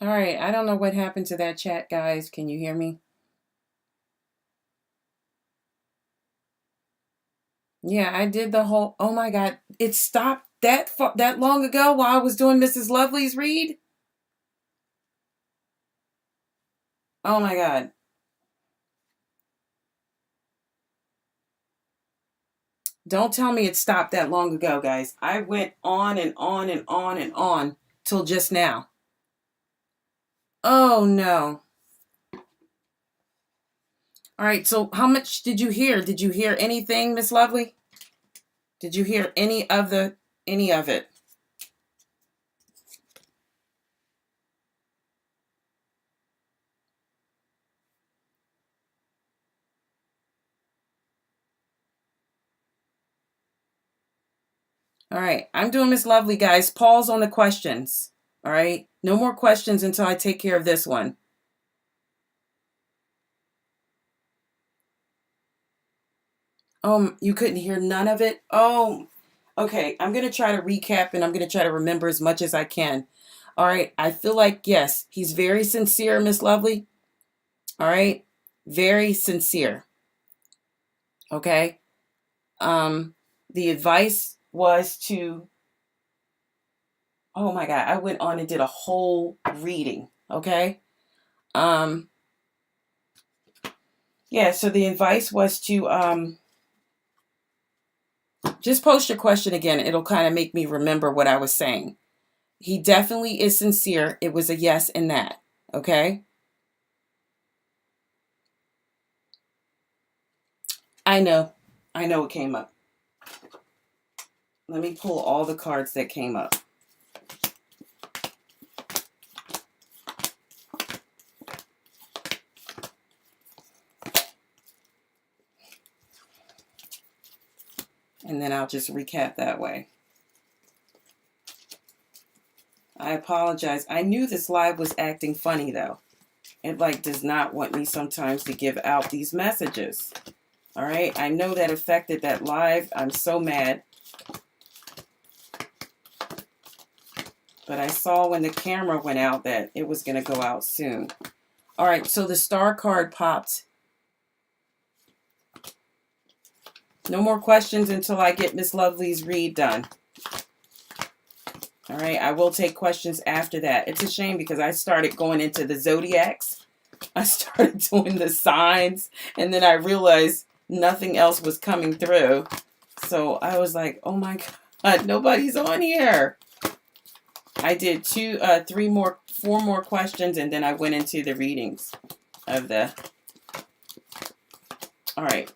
All right, I don't know what happened to that chat, guys. Can you hear me? Yeah, I did the whole. Oh my God, it stopped that long ago while I was doing Mrs. Lovely's read. Oh my God. Don't tell me it stopped that long ago, guys. I went on and on and on and on till just now. Oh no. All right, so how much did you hear? Did you hear anything, Miss Lovely? Did you hear any of it? All right, I'm doing Miss Lovely, guys. Pause on the questions. All right, no more questions until I take care of this one. You couldn't hear none of it? Oh, okay. I'm going to try to recap and I'm going to try to remember as much as I can. All right, I feel like, yes, he's very sincere, Miss Lovely. All right, very sincere. Okay. The advice was to, oh my God, I went on and did a whole reading. Okay. Yeah, so the advice was to just post your question again. It'll kind of make me remember what I was saying. He definitely is sincere. It was a yes in that. Okay. I know. I know it came up. Let me pull all the cards that came up. And then I'll just recap that way. I apologize. I knew this live was acting funny though. It does not want me sometimes to give out these messages. All right. I know that affected that live. I'm so mad. But I saw when the camera went out that it was going to go out soon. All right. So the star card popped. No more questions until I get Miss Lovely's read done. All right, I will take questions after that. It's a shame because I started going into the zodiacs. I started doing the signs, and then I realized nothing else was coming through. So I was like, oh my God, nobody's on here. I did four more questions, and then I went into the readings of the... All right.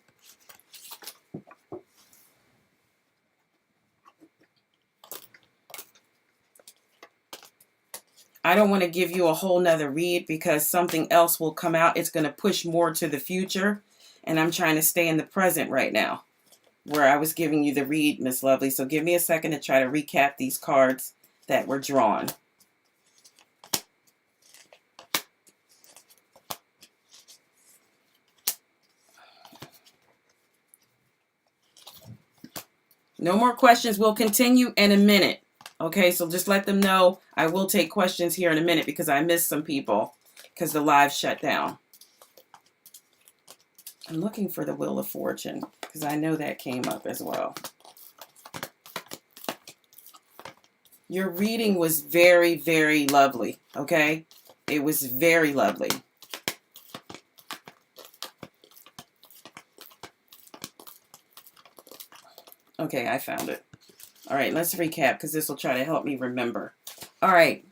I don't want to give you a whole nother read because something else will come out. It's going to push more to the future. And I'm trying to stay in the present right now where I was giving you the read, Miss Lovely. So give me a second to try to recap these cards that were drawn. No more questions. We'll continue in a minute. Okay, so just let them know I will take questions here in a minute because I missed some people because the live shut down. I'm looking for the Wheel of Fortune because I know that came up as well. Your reading was very, very lovely, okay? It was very lovely. Okay, I found it. All right, let's recap because this will try to help me remember. All right.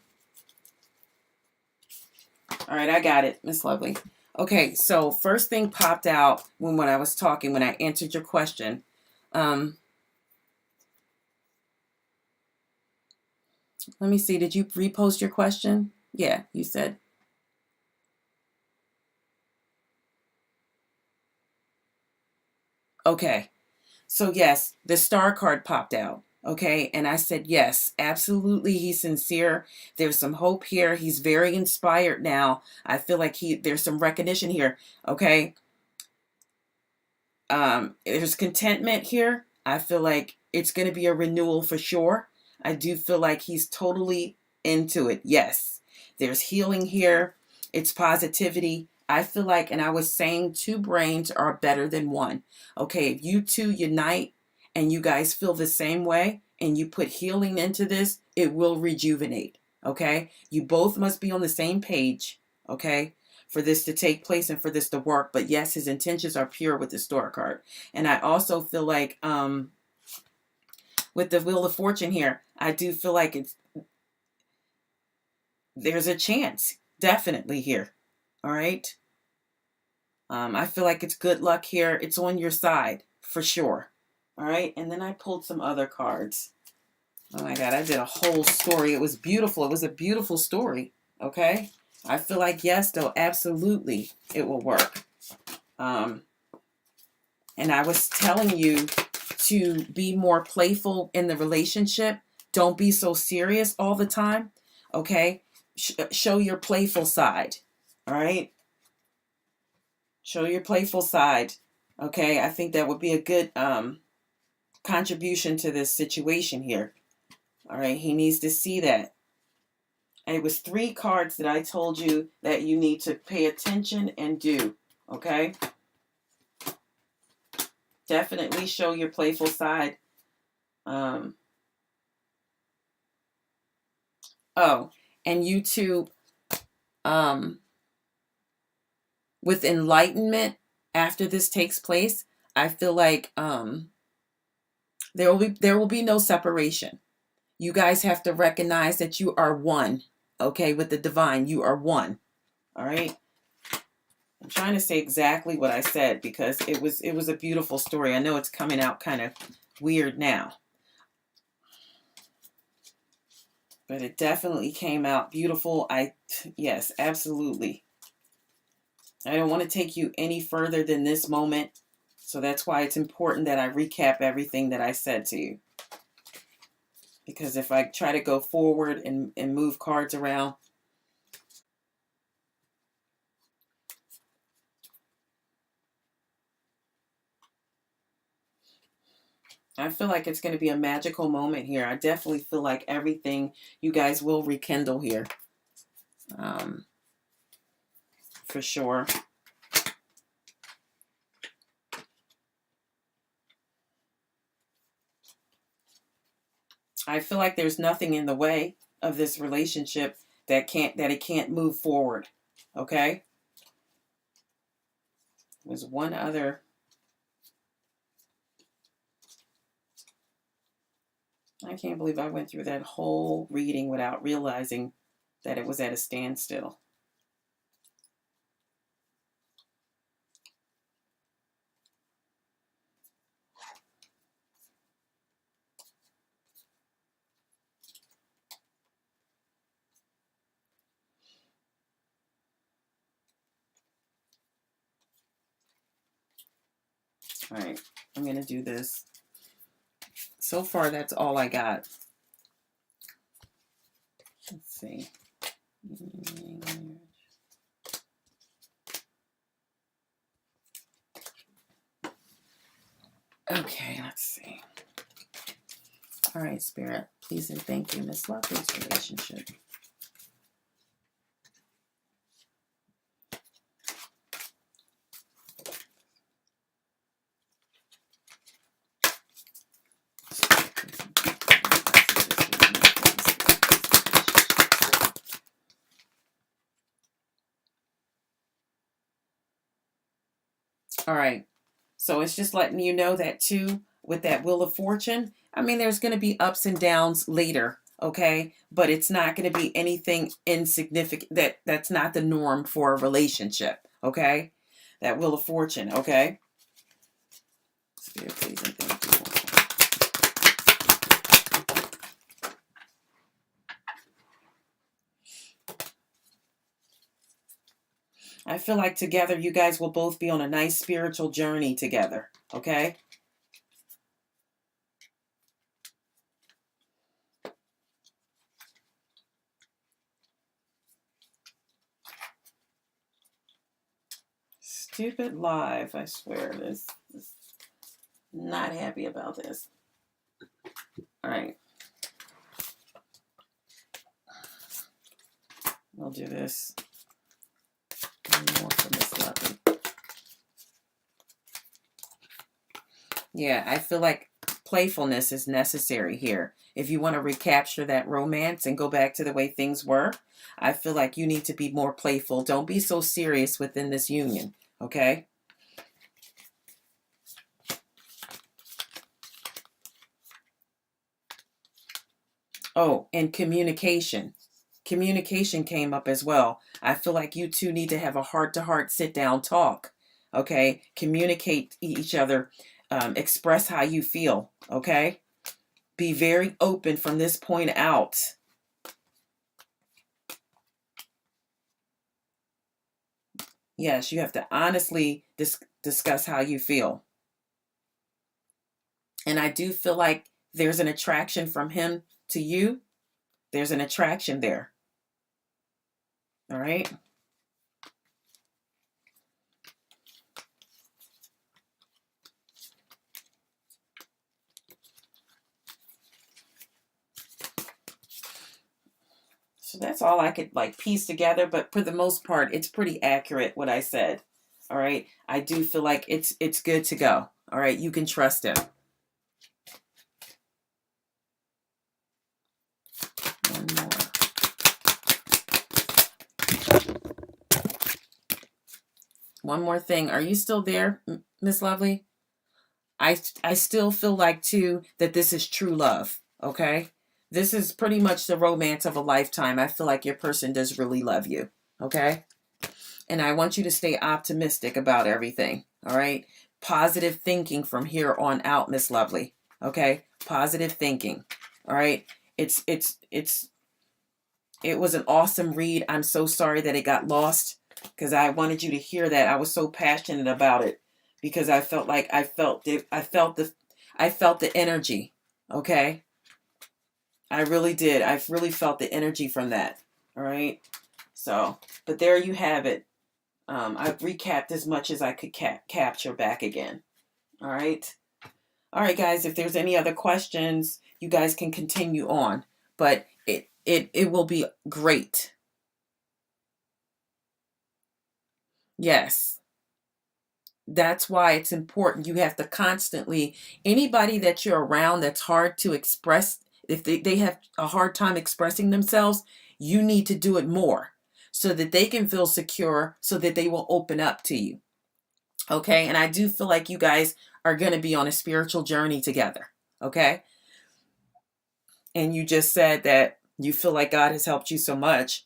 All right, I got it, Miss Lovely. Okay, so first thing popped out when I was talking, when I answered your question. Let me see. Did you repost your question? Yeah, you said. Okay. So yes, the star card popped out. Okay. And I said, yes, absolutely. He's sincere. There's some hope here. He's very inspired now. I feel like there's some recognition here. Okay. There's contentment here. I feel like it's going to be a renewal for sure. I do feel like he's totally into it. Yes. There's healing here. It's positivity. I feel like, and I was saying, two brains are better than one. Okay, if you two unite and you guys feel the same way and you put healing into this, it will rejuvenate. Okay, you both must be on the same page. Okay, for this to take place and for this to work. But yes, his intentions are pure with the Star card. And I also feel like with the Wheel of Fortune here, I do feel like there's a chance, definitely here. All right. I feel like it's good luck here. It's on your side for sure. All right. And then I pulled some other cards. Oh my God, I did a whole story. It was beautiful. It was a beautiful story. Okay. I feel like, yes, though, absolutely it will work. And I was telling you to be more playful in the relationship. Don't be so serious all the time. Okay. Show your playful side. All right. Show your playful side. Okay. I think that would be a good contribution to this situation here. All right. He needs to see that. And it was 3 cards that I told you that you need to pay attention and do. Okay. Definitely show your playful side. Oh, and you two, with enlightenment after this takes place, I feel like there will be no separation. You guys have to recognize that you are one. Okay, with the divine, you are one. All right. I'm trying to say exactly what I said because it was a beautiful story. I know it's coming out kind of weird now, but it definitely came out beautiful. Yes, absolutely. I don't want to take you any further than this moment. So that's why it's important that I recap everything that I said to you. Because if I try to go forward and move cards around, I feel like it's going to be a magical moment here. I definitely feel like everything you guys will rekindle here. For sure. I feel like there's nothing in the way of this relationship that it can't move forward. Okay? There's one other. I can't believe I went through that whole reading without realizing that it was at a standstill. All right, I'm going to do this. So far, that's all I got. Let's see. Okay, let's see. All right, Spirit, please and thank you, Miss Lovely's relationship. All right. So it's just letting you know that too, with that Wheel of Fortune. I mean, there's going to be ups and downs later, okay? But it's not going to be anything insignificant. That's not the norm for a relationship, okay? That Wheel of Fortune, okay? Spirit, please and thank you. I feel like together you guys will both be on a nice spiritual journey together, okay? Stupid live, I swear. This not happy about this. All right. We'll do this. One more for Miss Lovely. Yeah, I feel like playfulness is necessary here. If you want to recapture that romance and go back to the way things were, I feel like you need to be more playful. Don't be so serious within this union, okay? Oh, and communication. Communication came up as well. I feel like you two need to have a heart-to-heart sit-down talk, okay? Communicate each other, express how you feel, okay? Be very open from this point out. Yes, you have to honestly discuss how you feel. And I do feel like there's an attraction from him to you. There's an attraction there. All right. So that's all I could like piece together, but for the most part, it's pretty accurate what I said. All right. I do feel like it's good to go. All right. You can trust him. One more. One more thing. Are you still there, Miss Lovely? I still feel like too that this is true love. Okay. This is pretty much the romance of a lifetime. I feel like your person does really love you. Okay. And I want you to stay optimistic about everything. All right. Positive thinking from here on out, Miss Lovely. Okay. Positive thinking. All right. It was an awesome read. I'm so sorry that it got lost because I wanted you to hear that. I was so passionate about it because I felt like I felt the energy. Okay. I really did. I really felt the energy from that. All right. So, but there you have it. I've recapped as much as I could capture back again. All right. All right, guys. If there's any other questions, you guys can continue on. But it will be great. Yes. That's why it's important. You have to constantly, anybody that you're around that's hard to express, if they have a hard time expressing themselves, you need to do it more so that they can feel secure, so that they will open up to you. Okay. And I do feel like you guys are going to be on a spiritual journey together. Okay. And you just said that you feel like God has helped you so much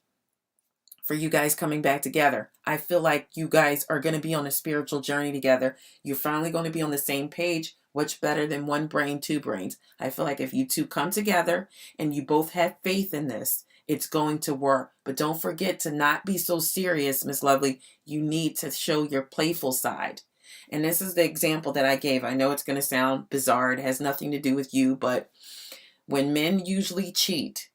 for you guys coming back together. I feel like you guys are going to be on a spiritual journey together. You're finally going to be on the same page. What's better than one brain, two brains? I feel like if you two come together and you both have faith in this, it's going to work. But don't forget to not be so serious, Miss Lovely. You need to show your playful side. And this is the example that I gave. I know it's going to sound bizarre. It has nothing to do with you, but when men usually cheat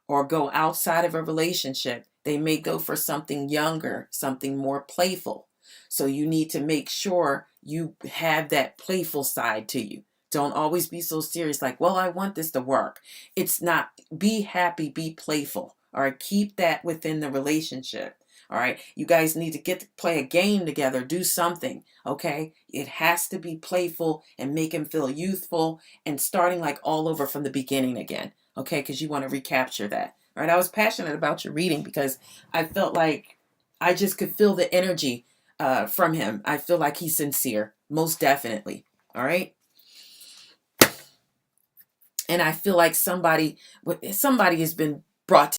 or go outside of a relationship, they may go for something younger, something more playful. So you need to make sure you have that playful side to you. Don't always be so serious like, well, I want this to work. It's not. Be happy, be playful. All right, keep that within the relationship. All right, you guys need to get to play a game together, do something. Okay, it has to be playful and make him feel youthful and starting like all over from the beginning again. Okay, because you want to recapture that. All right, I was passionate about your reading because I felt like I just could feel the energy from him. I feel like he's sincere, most definitely. All right. And I feel like somebody has been brought